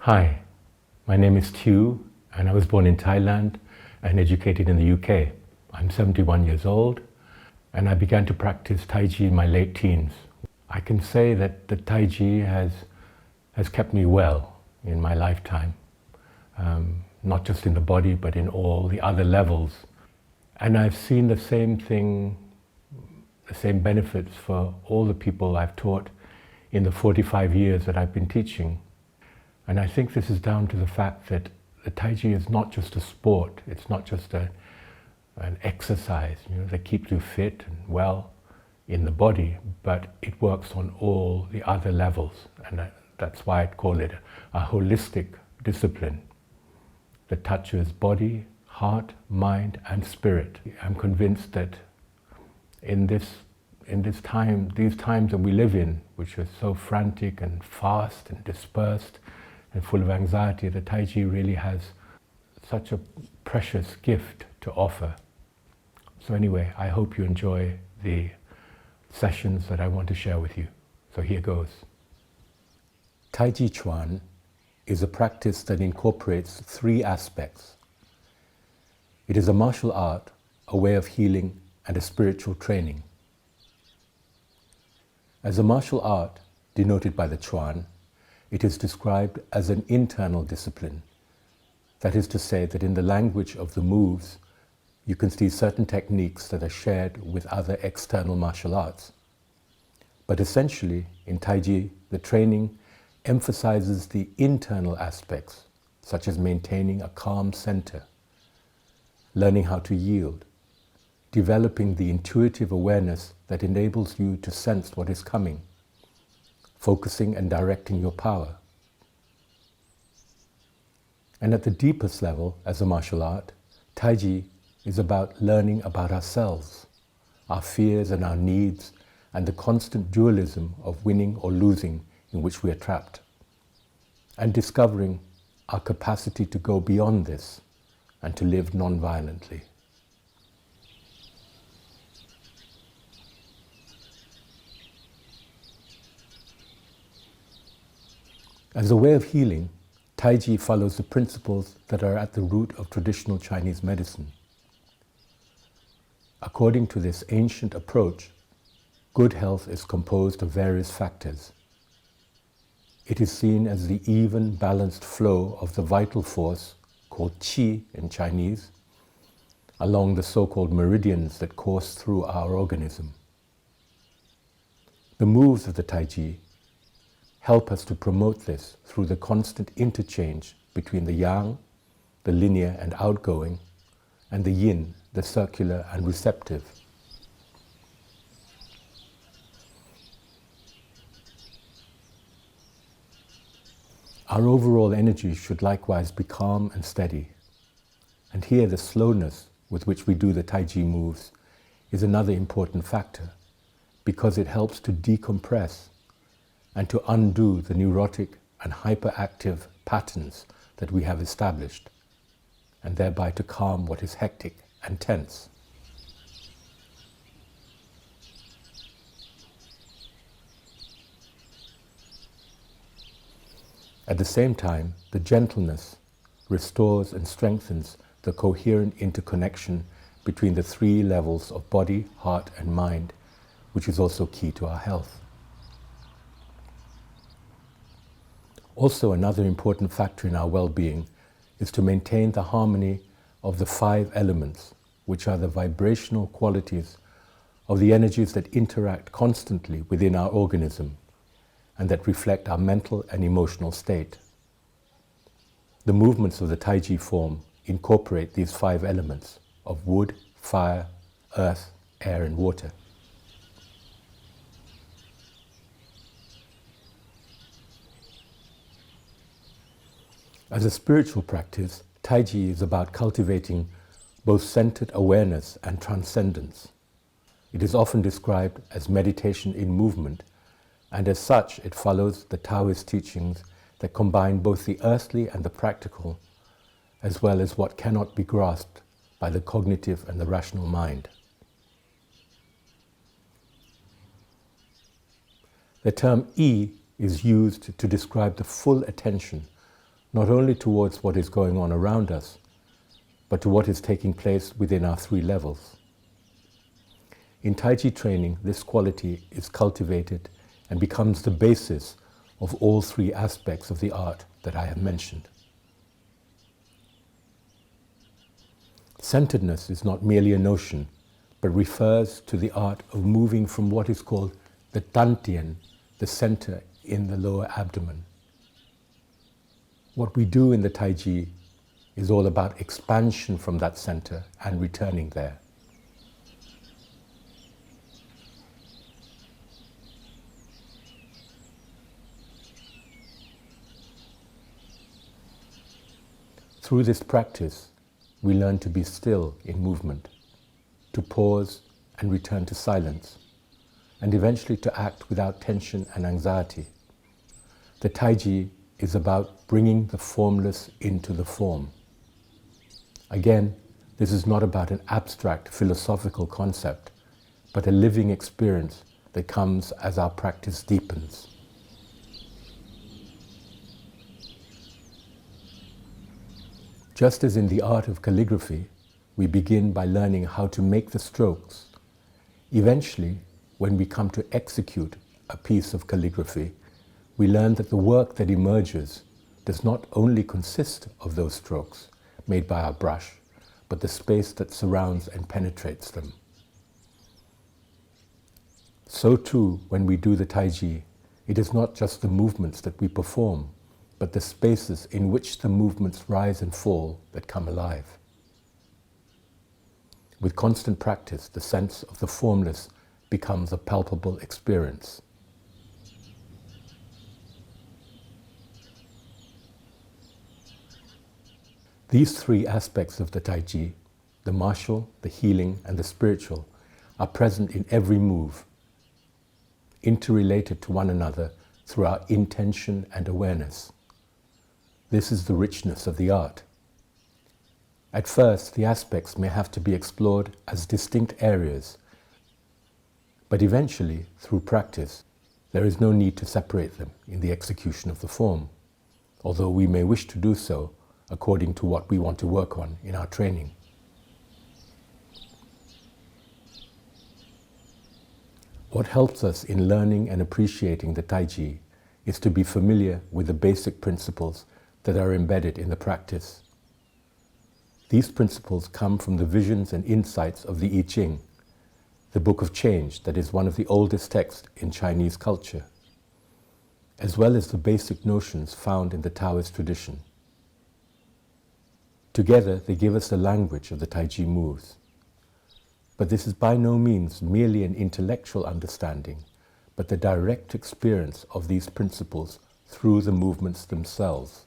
Hi, my name is Q and I was born in Thailand and educated in the UK. I'm 71 years old and I began to practice Taiji in my late teens. I can say that the Taiji has kept me well in my lifetime, not just in the body but in all the other levels. And I've seen the same thing, the same benefits for all the people I've taught in the 45 years that I've been teaching. And I think this is down to the fact that the Taiji is not just a sport, it's not just an exercise, that keeps you fit and well in the body, but it works on all the other levels. And that's why I'd call it a holistic discipline that touches body, heart, mind, and spirit. I'm convinced that in these times that we live in, which are so frantic and fast and dispersed and full of anxiety, the Taiji really has such a precious gift to offer. So anyway, I hope you enjoy the sessions that I want to share with you. So here goes. Taiji Chuan is a practice that incorporates three aspects. It is a martial art, a way of healing, and a spiritual training. As a martial art, denoted by the Chuan, it is described as an internal discipline. That is to say that in the language of the moves, you can see certain techniques that are shared with other external martial arts. But essentially, in Taiji, the training emphasizes the internal aspects, such as maintaining a calm center, learning how to yield, developing the intuitive awareness that enables you to sense what is coming, focusing and directing your power. And at the deepest level, as a martial art, Taiji is about learning about ourselves, our fears and our needs, and the constant dualism of winning or losing in which we are trapped, and discovering our capacity to go beyond this and to live non-violently. As a way of healing, Taiji follows the principles that are at the root of traditional Chinese medicine. According to this ancient approach, good health is composed of various factors. It is seen as the even, balanced flow of the vital force, called qi in Chinese, along the so-called meridians that course through our organism. The moves of the Taiji help us to promote this through the constant interchange between the yang, the linear and outgoing, and the yin, the circular and receptive. Our overall energy should likewise be calm and steady. And here the slowness with which we do the Taiji moves is another important factor, because it helps to decompress and to undo the neurotic and hyperactive patterns that we have established, and thereby to calm what is hectic and tense. At the same time, the gentleness restores and strengthens the coherent interconnection between the three levels of body, heart, and mind, which is also key to our health. Also, another important factor in our well-being is to maintain the harmony of the 5 elements, which are the vibrational qualities of the energies that interact constantly within our organism and that reflect our mental and emotional state. The movements of the Taiji form incorporate these 5 elements of wood, fire, earth, air, and water. As a spiritual practice, Taiji is about cultivating both centered awareness and transcendence. It is often described as meditation in movement, and as such it follows the Taoist teachings that combine both the earthly and the practical, as well as what cannot be grasped by the cognitive and the rational mind. The term yi is used to describe the full attention not only towards what is going on around us, but to what is taking place within our three levels. In Taiji training, this quality is cultivated and becomes the basis of all three aspects of the art that I have mentioned. Centeredness is not merely a notion, but refers to the art of moving from what is called the dantian, the center in the lower abdomen. What we do in the Taiji is all about expansion from that center and returning there. Through this practice, we learn to be still in movement, to pause and return to silence, and eventually to act without tension and anxiety. The Taiji is about bringing the formless into the form. Again, this is not about an abstract philosophical concept, but a living experience that comes as our practice deepens. Just as in the art of calligraphy, we begin by learning how to make the strokes. Eventually, when we come to execute a piece of calligraphy, we learn that the work that emerges does not only consist of those strokes made by our brush, but the space that surrounds and penetrates them. So too, when we do the Taiji, it is not just the movements that we perform, but the spaces in which the movements rise and fall that come alive. With constant practice, the sense of the formless becomes a palpable experience. These three aspects of the Taiji, the martial, the healing, and the spiritual, are present in every move, interrelated to one another through our intention and awareness. This is the richness of the art. At first, the aspects may have to be explored as distinct areas, but eventually, through practice, there is no need to separate them in the execution of the form, although we may wish to do so according to what we want to work on in our training. What helps us in learning and appreciating the Taiji is to be familiar with the basic principles that are embedded in the practice. These principles come from the visions and insights of the I Ching, the Book of Change that is one of the oldest texts in Chinese culture, as well as the basic notions found in the Taoist tradition. Together, they give us the language of the Taiji moves. But this is by no means merely an intellectual understanding, but the direct experience of these principles through the movements themselves.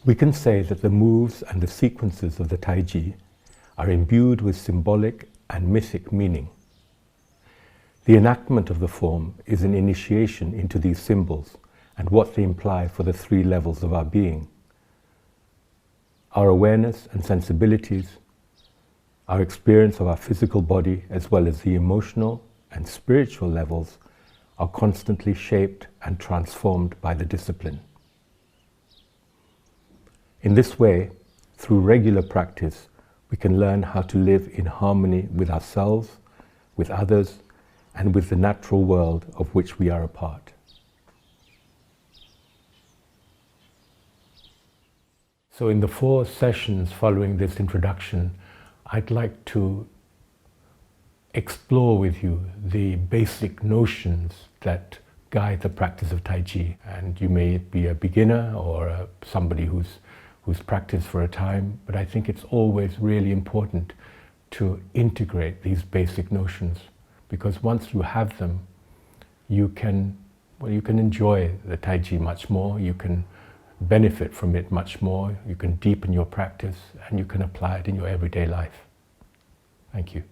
We can say that the moves and the sequences of the Taiji are imbued with symbolic and mythic meaning. The enactment of the form is an initiation into these symbols and what they imply for the three levels of our being. Our awareness and sensibilities, our experience of our physical body, as well as the emotional and spiritual levels, are constantly shaped and transformed by the discipline. In this way, through regular practice, we can learn how to live in harmony with ourselves, with others, and with the natural world of which we are a part. So in the 4 sessions following this introduction, I'd like to explore with you the basic notions that guide the practice of Taiji. And you may be a beginner or somebody who's practiced for a time, but I think it's always really important to integrate these basic notions, because once you have them, you can enjoy the Taiji much more, you can benefit from it much more, you can deepen your practice, and you can apply it in your everyday life. Thank you.